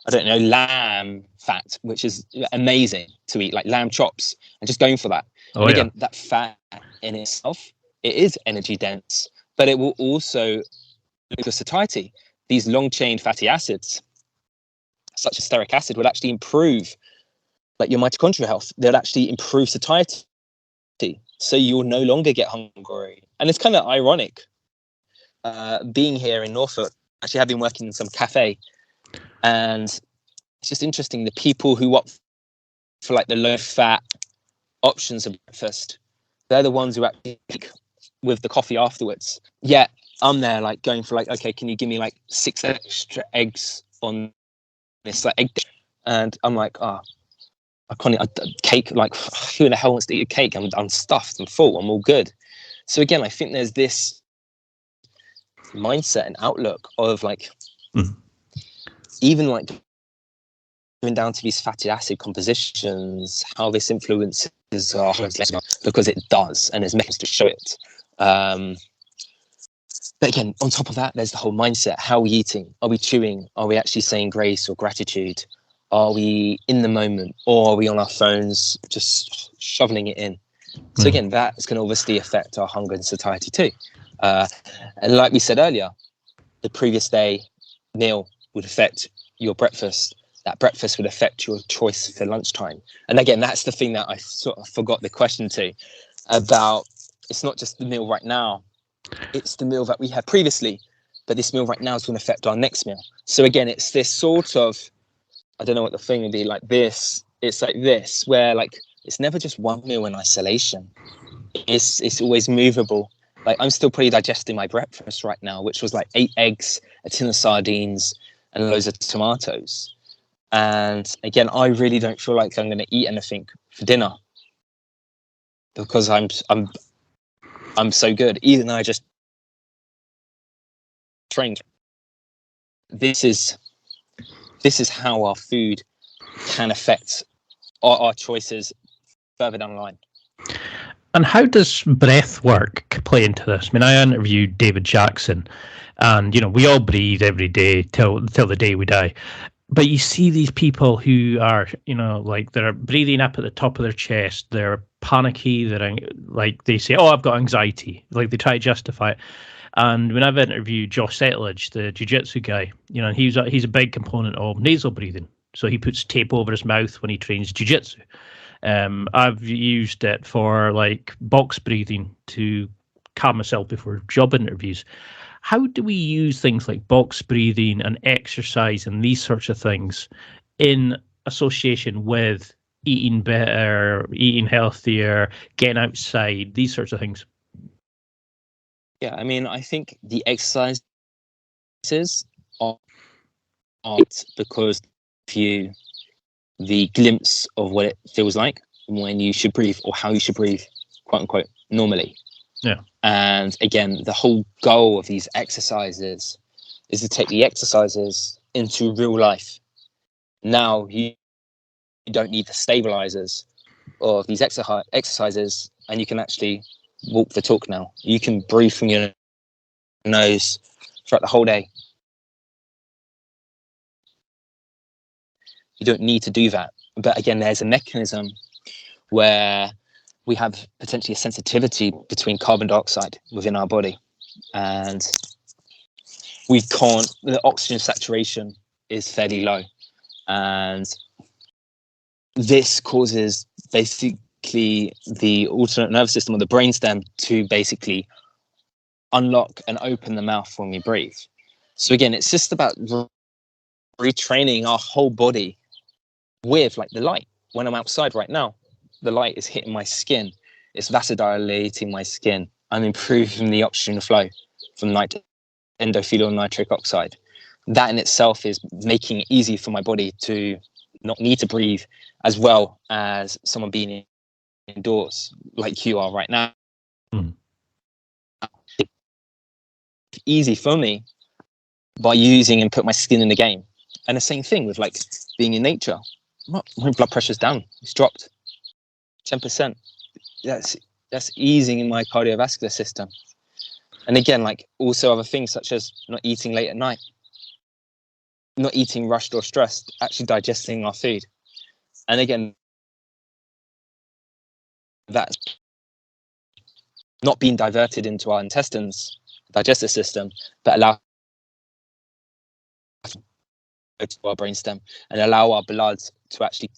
I don't know, lamb fat, which is amazing to eat, like lamb chops, and just going for that. And again, that fat in itself, it is energy dense, but it will also look at satiety. These long-chain fatty acids, such as stearic acid, will actually improve like your mitochondrial health. They'll actually improve satiety. So you'll no longer get hungry. And it's kind of ironic being here in Norfolk. Actually, I've been working in some cafe, and it's just interesting. The people who opt for like the low-fat options of breakfast, they're the ones who actually eat with the coffee afterwards. Yet I'm there like going for like, okay, can you give me like 6 extra eggs on this like egg dish? And I'm like, I can't eat cake. Like, who in the hell wants to eat a cake? I'm stuffed, I'm full, I'm all good. So again, I think there's this mindset and outlook of like, even like even down to these fatty acid compositions, how this influences our because it does, and there's mechanisms to show it. But again, on top of that, there's the whole mindset. How are we eating? Are we chewing? Are we actually saying grace or gratitude? Are we in the moment, or are we on our phones just shoveling it in? So again, that's going to obviously affect our hunger and satiety too. And like we said earlier, the previous day meal would affect your breakfast. That breakfast would affect your choice for lunchtime. And again, that's the thing that I sort of forgot the question to about. It's not just the meal right now. It's the meal that we had previously, but this meal right now is going to affect our next meal. So again, it's this sort of, I don't know what the thing would be like this. It's like this, where like, it's never just one meal in isolation. It's always movable. Like, I'm still pretty digesting my breakfast right now, which was like 8 eggs, a tin of sardines, and loads of tomatoes. And again, I really don't feel like I'm going to eat anything for dinner because I'm so good. Even though I just trained. This is how our food can affect our choices further down the line. And how does breath work play into this? I mean, I interviewed David Jackson, and we all breathe every day till the day we die. But you see these people who are, like they're breathing up at the top of their chest. They're panicky. They're like, they say, "Oh, I've got anxiety." Like they try to justify it. And when I've interviewed Josh Settlage, the jiu-jitsu guy, he's a big component of nasal breathing. So he puts tape over his mouth when he trains jiu-jitsu. I've used it for like box breathing to calm myself before job interviews. How do we use things like box breathing and exercise and these sorts of things in association with eating better, eating healthier, getting outside, these sorts of things? Yeah, I mean, I think the exercises are because the glimpse of what it feels like when you should breathe, or how you should breathe, quote unquote, normally. Yeah. And again, the whole goal of these exercises is to take the exercises into real life. Now you don't need the stabilizers of these exercises, and you can actually walk the talk now. You can breathe from your nose throughout the whole day. You don't need to do that. But again, there's a mechanism where we have potentially a sensitivity between carbon dioxide within our body. And the oxygen saturation is fairly low. And this causes basically basically the autonomic nervous system or the brainstem to basically unlock and open the mouth when we breathe. So again, it's just about retraining our whole body with like the light. When I'm outside right now, the light is hitting my skin. It's vasodilating my skin. I'm improving the oxygen flow from endothelial nitric oxide. That in itself is making it easy for my body to not need to breathe as well as someone being indoors like you are right now. It's easy for me by using and put my skin in the game. And the same thing with like being in nature. My blood pressure's down. It's dropped 10%. That's easing in my cardiovascular system. And again, like also other things such as not eating late at night, not eating rushed or stressed, actually digesting our food. And again, that's not being diverted into our intestines, digestive system, but allow to our brainstem and allow our blood to actually.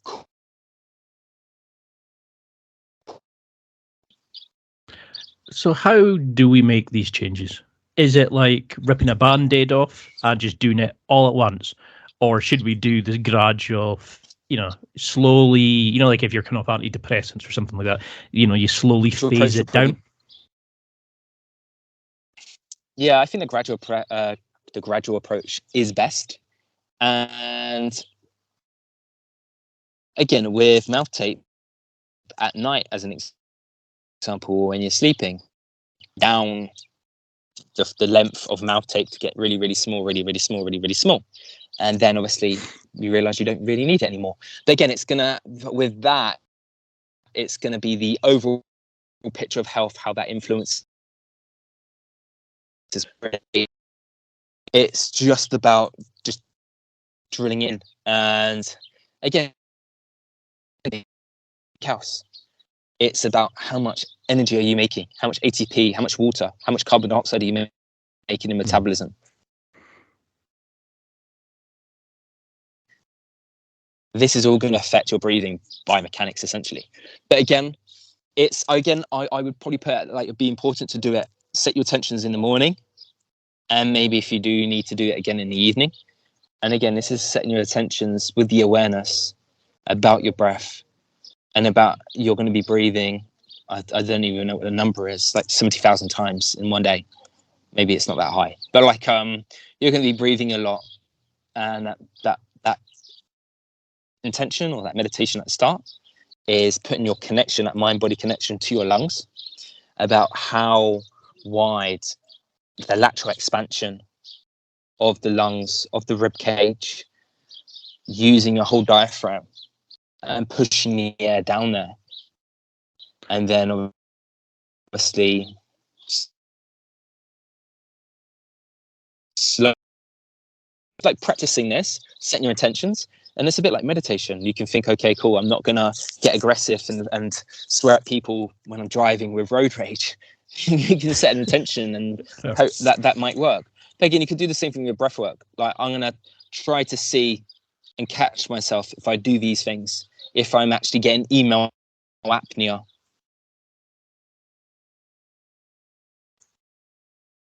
So how do we make these changes? Is it like ripping a Band-Aid off and just doing it all at once? Or should we do this gradual, slowly, like if you're coming off antidepressants or something like that, you slowly phase it down? Yeah, I think the gradual approach is best. And again, with mouth tape at night, as an example, when you're sleeping, down the length of mouth tape to get really, really small, really, really small, really, really small. And then obviously you realize you don't really need it anymore. But again, it's going to be the overall picture of health, how that influences. It's just about just drilling in. And again, house. It's about how much energy are you making, how much ATP, how much water, how much carbon dioxide are you making in metabolism. This is all going to affect your breathing biomechanics essentially. But again, I would probably put it like it'd be important to do it, set your intentions in the morning, and maybe if you do need to do it again in the evening. And again, this is setting your intentions with the awareness about your breath and about you're going to be breathing. I don't even know what the number is, like 70,000 times in one day. Maybe it's not that high, but like you're going to be breathing a lot, and that intention or that meditation at the start is putting your connection, that mind-body connection to your lungs, about how wide the lateral expansion of the lungs, of the rib cage, using your whole diaphragm and pushing the air down there. And then obviously slow, like practicing this, setting your intentions. And it's a bit like meditation. You can think, okay, cool, I'm not going to get aggressive and swear at people when I'm driving with road rage. You can set an intention and hope that might work. But again, you could do the same thing with breath work. Like I'm going to try to see and catch myself if I do these things, if I'm actually getting email apnea.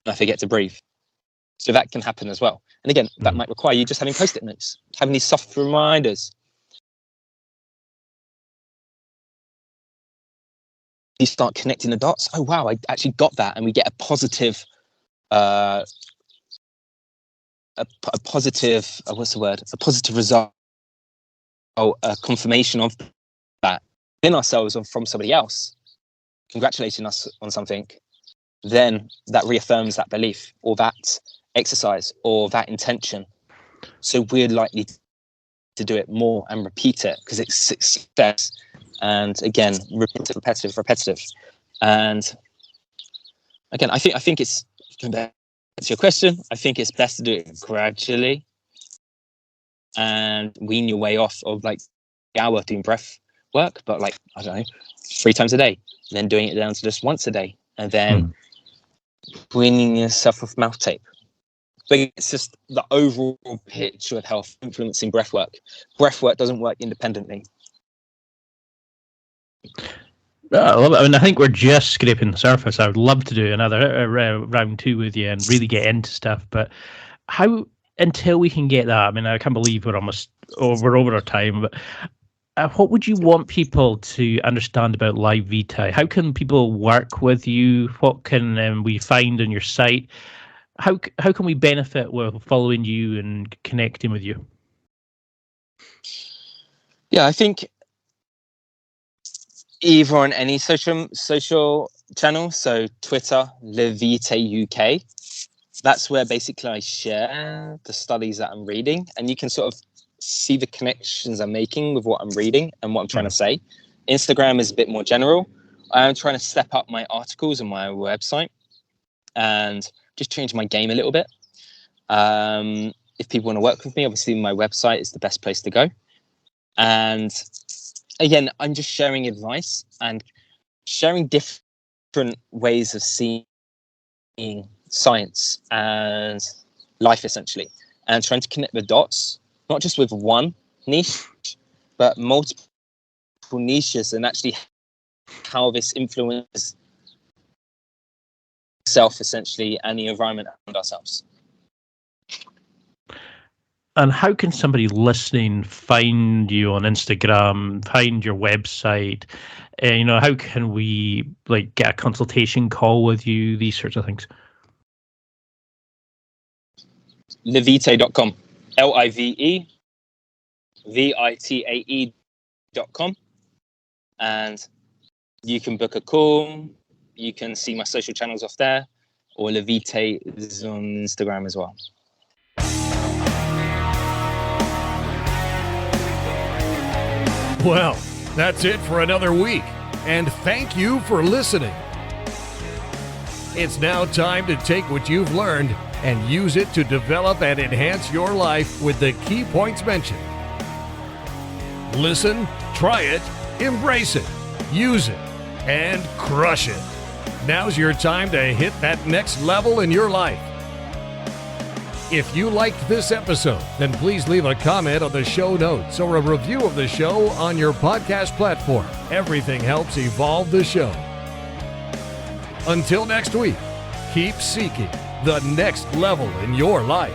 I forget to breathe. So that can happen as well. And again, that might require you just having post-it notes, having these soft reminders. You start connecting the dots. Oh, wow, I actually got that. And we get a positive, what's the word? A positive result, a confirmation of that in ourselves or from somebody else, congratulating us on something. Then that reaffirms that belief or that exercise or that intention. So we're likely to do it more and repeat it because it's success. And again, repetitive. And again, I think it's, going back to your question, I think it's best to do it gradually and wean your way off of like the hour doing breath work, but like, I don't know, 3 times a day, and then doing it down to just once a day, and then weaning yourself off mouth tape. But it's just the overall picture of health influencing breath work. Breath work doesn't work independently. I love it. I mean, I think we're just scraping the surface. I would love to do another round two with you and really get into stuff. But how, until we can get that, I mean, I can't believe we're almost over our time. But what would you want people to understand about Live Vitae? How can people work with you? What can we find on your site? How can we benefit with following you and connecting with you? Yeah, I think either on any social channel, so Twitter, Live Vitae UK. That's where basically I share the studies that I'm reading, and you can sort of see the connections I'm making with what I'm reading and what I'm trying to say. Instagram is a bit more general. I'm trying to step up my articles on my website and just change my game a little bit. If people want to work with me, obviously my website is the best place to go. And again, I'm just sharing advice and sharing different ways of seeing science and life, essentially, and trying to connect the dots, not just with one niche, but multiple niches, and actually how this influences self, essentially, and the environment around ourselves. And how can somebody listening find you on Instagram, find your website? How can we get a consultation call with you? These sorts of things. Livitae.com, LIVEVITAE.com, and you can book a call. You can see my social channels off there, or Livitae is on Instagram as well. Well, that's it for another week, and thank you for listening. It's now time to take what you've learned and use it to develop and enhance your life with the key points mentioned. Listen, try it, embrace it, use it, and crush it. Now's your time to hit that next level in your life. If you liked this episode, then please leave a comment on the show notes or a review of the show on your podcast platform. Everything helps evolve the show. Until next week, keep seeking the next level in your life.